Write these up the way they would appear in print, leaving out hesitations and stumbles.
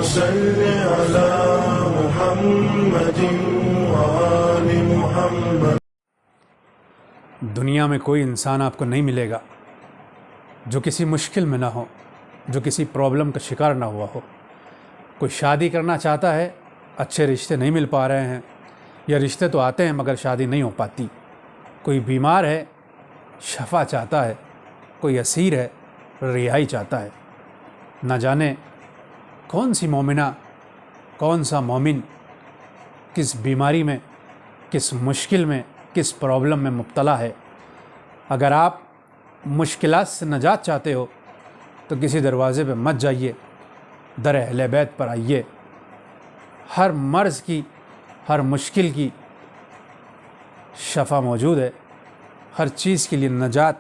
صل علی محمد وآل محمد۔ دنیا میں کوئی انسان آپ کو نہیں ملے گا جو کسی مشکل میں نہ ہو، جو کسی پرابلم کا شکار نہ ہوا ہو۔ کوئی شادی کرنا چاہتا ہے، اچھے رشتے نہیں مل پا رہے ہیں، یا رشتے تو آتے ہیں مگر شادی نہیں ہو پاتی۔ کوئی بیمار ہے، شفا چاہتا ہے۔ کوئی اسیر ہے، رہائی چاہتا ہے۔ نہ جانے کون سی مومنہ، کون سا مومن کس بیماری میں، کس مشکل میں، کس پرابلم میں مبتلا ہے۔ اگر آپ مشکلات سے نجات چاہتے ہو تو کسی دروازے پہ مت جائیے، در اہل بیت پر آئیے۔ ہر مرض کی، ہر مشکل کی شفا موجود ہے، ہر چیز کے لیے نجات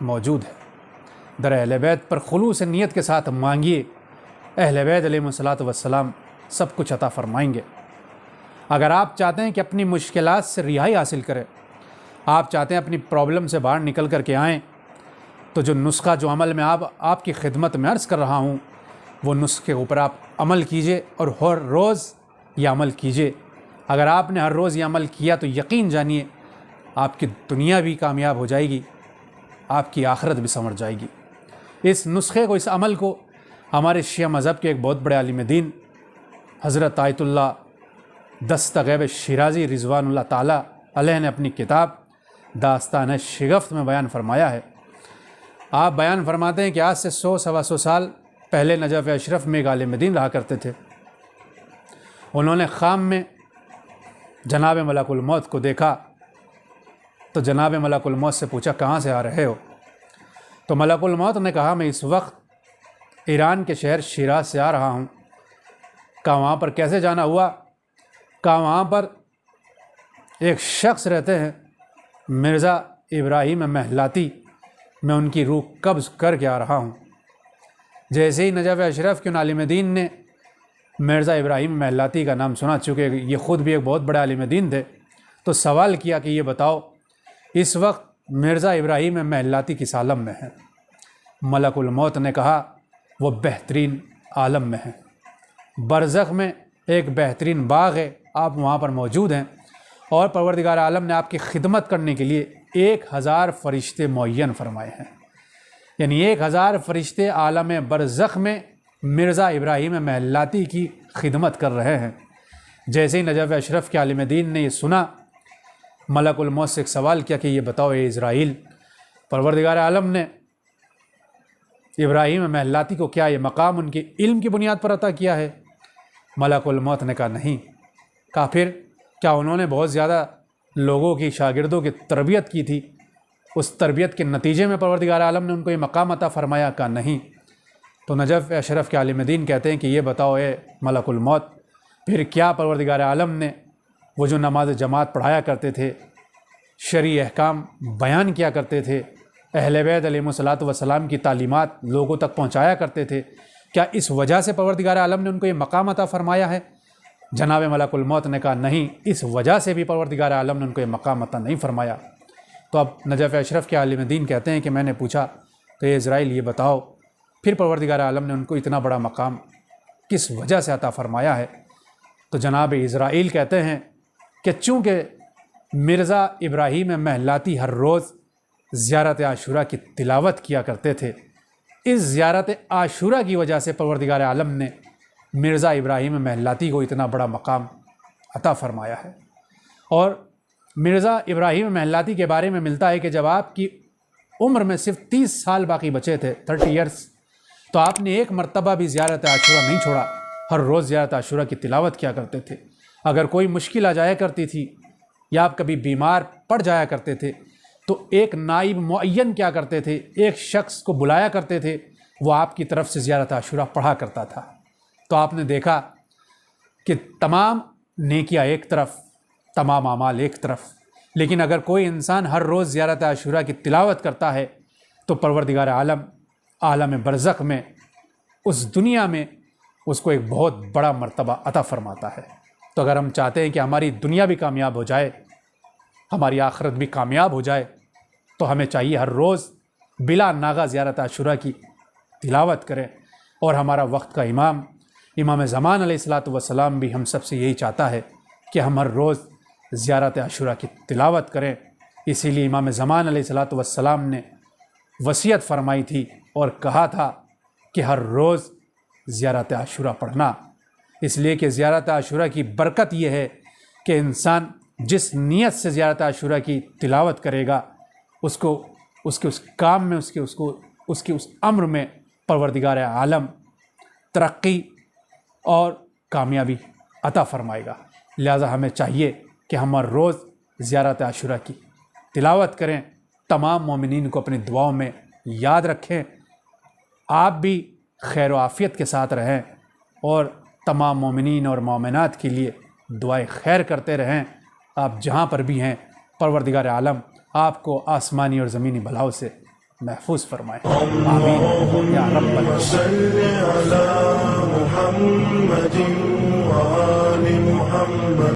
موجود ہے۔ در اہل بیت پر خلوص نیت کے ساتھ مانگیے، اہل بیت علیہ الصلوۃ والسلام سب کچھ عطا فرمائیں گے۔ اگر آپ چاہتے ہیں کہ اپنی مشکلات سے رہائی حاصل کریں، آپ چاہتے ہیں اپنی پرابلم سے باہر نکل کر کے آئیں، تو جو نسخہ، جو عمل میں آپ کی خدمت میں عرض کر رہا ہوں، وہ نسخے کے اوپر آپ عمل کیجئے اور ہر روز یہ عمل کیجئے۔ اگر آپ نے ہر روز یہ عمل کیا تو یقین جانیے آپ کی دنیا بھی کامیاب ہو جائے گی، آپ کی آخرت بھی سنور جائے گی۔ اس نسخے کو، اس عمل کو ہمارے شیعہ مذہب کے ایک بہت بڑے عالم دین حضرت آیت اللہ دست غیب شیرازی رضوان اللہ تعالیٰ علیہ نے اپنی کتاب داستان شگفت میں بیان فرمایا ہے۔ آپ بیان فرماتے ہیں کہ آج سے 100-125 سال پہلے نجف اشرف میں ایک عالم دین رہا کرتے تھے۔ انہوں نے خام میں جناب ملک الموت کو دیکھا تو جناب ملک الموت سے پوچھا کہاں سے آ رہے ہو؟ تو ملک الموت نے کہا میں اس وقت ایران کے شہر شیراز سے آ رہا ہوں۔ کہا وہاں پر کیسے جانا ہوا؟ کہا وہاں پر ایک شخص رہتے ہیں مرزا ابراہیم محلاتی، میں ان کی روح قبض کر کے آ رہا ہوں۔ جیسے ہی نجف اشرف کے ان عالم دین نے مرزا ابراہیم محلاتی کا نام سنا، چونکہ یہ خود بھی ایک بہت بڑے عالم دین تھے، تو سوال کیا کہ یہ بتاؤ اس وقت مرزا ابراہیم محلاتی کس عالم میں ہے؟ ملک الموت نے کہا وہ بہترین عالم میں ہے، برزخ میں ایک بہترین باغ ہے، آپ وہاں پر موجود ہیں، اور پروردگار عالم نے آپ کی خدمت کرنے کے لیے 1000 فرشتے معین فرمائے ہیں۔ یعنی 1000 فرشتے عالم برزخ میں مرزا ابراہیم محلاتی کی خدمت کر رہے ہیں۔ جیسے ہی نجف اشرف کے عالم دین نے یہ سنا، ملک الموت سے ایک سوال کیا کہ یہ بتاؤ اے اسرائیل، پروردگار عالم نے ابراہیم محلاتی کو کیا یہ مقام ان کے علم کی بنیاد پر عطا کیا ہے؟ ملک الموت نے کہا نہیں۔ کہا پھر کیا انہوں نے بہت زیادہ لوگوں کی، شاگردوں کی تربیت کی تھی، اس تربیت کے نتیجے میں پروردگار عالم نے ان کو یہ مقام عطا فرمایا؟ کہا نہیں۔ تو نجف اشرف کے عالم دین کہتے ہیں کہ یہ بتاؤ اے ملک الموت، پھر کیا پروردگار عالم نے وہ جو نماز جماعت پڑھایا کرتے تھے، شرعی احکام بیان کیا کرتے تھے، اہل بیت علیہ الصلوۃ والسلام کی تعلیمات لوگوں تک پہنچایا کرتے تھے، کیا اس وجہ سے پروردگار عالم نے ان کو یہ مقام عطا فرمایا ہے؟ جناب ملک الموت نے کہا نہیں، اس وجہ سے بھی پروردگار عالم نے ان کو یہ مقام عطا نہیں فرمایا۔ تو اب نجف اشرف کے عالم دین کہتے ہیں کہ میں نے پوچھا تو اے اسرائیل یہ بتاؤ پھر پروردگار عالم نے ان کو اتنا بڑا مقام کس وجہ سے عطا فرمایا ہے؟ تو جناب اسرائیل کہتے ہیں کہ چونکہ مرزا ابراہیم محلاتی ہر روز زیارت عاشورہ کی تلاوت کیا کرتے تھے، اس زیارت عاشورہ کی وجہ سے پروردگار عالم نے مرزا ابراہیم محلاتی کو اتنا بڑا مقام عطا فرمایا ہے۔ اور مرزا ابراہیم محلاتی کے بارے میں ملتا ہے کہ جب آپ کی عمر میں صرف 30 سال باقی بچے تھے، 30 ایئرس، تو آپ نے ایک مرتبہ بھی زیارت عاشورہ نہیں چھوڑا، ہر روز زیارت عاشورہ کی تلاوت کیا کرتے تھے۔ اگر کوئی مشکل آ جایا کرتی تھی یا آپ کبھی بیمار پڑ جایا کرتے تھے تو ایک نائب معین کیا کرتے تھے، ایک شخص کو بلایا کرتے تھے، وہ آپ کی طرف سے زیارت عاشورہ پڑھا کرتا تھا۔ تو آپ نے دیکھا کہ تمام نیکیاں ایک طرف، تمام اعمال ایک طرف، لیکن اگر کوئی انسان ہر روز زیارت عاشورہ کی تلاوت کرتا ہے تو پروردگار عالم عالم برزخ میں، اس دنیا میں اس کو ایک بہت بڑا مرتبہ عطا فرماتا ہے۔ تو اگر ہم چاہتے ہیں کہ ہماری دنیا بھی کامیاب ہو جائے، ہماری آخرت بھی کامیاب ہو جائے، تو ہمیں چاہیے ہر روز بلا ناغہ زیارت عاشورہ کی تلاوت کریں۔ اور ہمارا وقت کا امام امام زمان علیہ الصلاۃ والسلام بھی ہم سب سے یہی چاہتا ہے کہ ہم ہر روز زیارت عاشورہ کی تلاوت کریں۔ اسی لیے امام زمان علیہ الصلاۃ والسلام نے وصیت فرمائی تھی اور کہا تھا کہ ہر روز زیارت عاشورہ پڑھنا، اس لیے کہ زیارت عاشورہ کی برکت یہ ہے کہ انسان جس نیت سے زیارت عاشورہ کی تلاوت کرے گا اس کے اس کام میں اس کے اس امر میں پروردگار عالم ترقی اور کامیابی عطا فرمائے گا۔ لہٰذا ہمیں چاہیے کہ ہم ہر روز زیارت عاشورہ کی تلاوت کریں، تمام مومنین کو اپنی دعاؤں میں یاد رکھیں، آپ بھی خیر و عافیت کے ساتھ رہیں اور تمام مومنین اور مومنات کے لیے دعائیں خیر کرتے رہیں۔ آپ جہاں پر بھی ہیں پروردگار عالم آپ کو آسمانی اور زمینی بلاؤں سے محفوظ فرمائے، آمین یا رب العالمین۔ صل علی محمد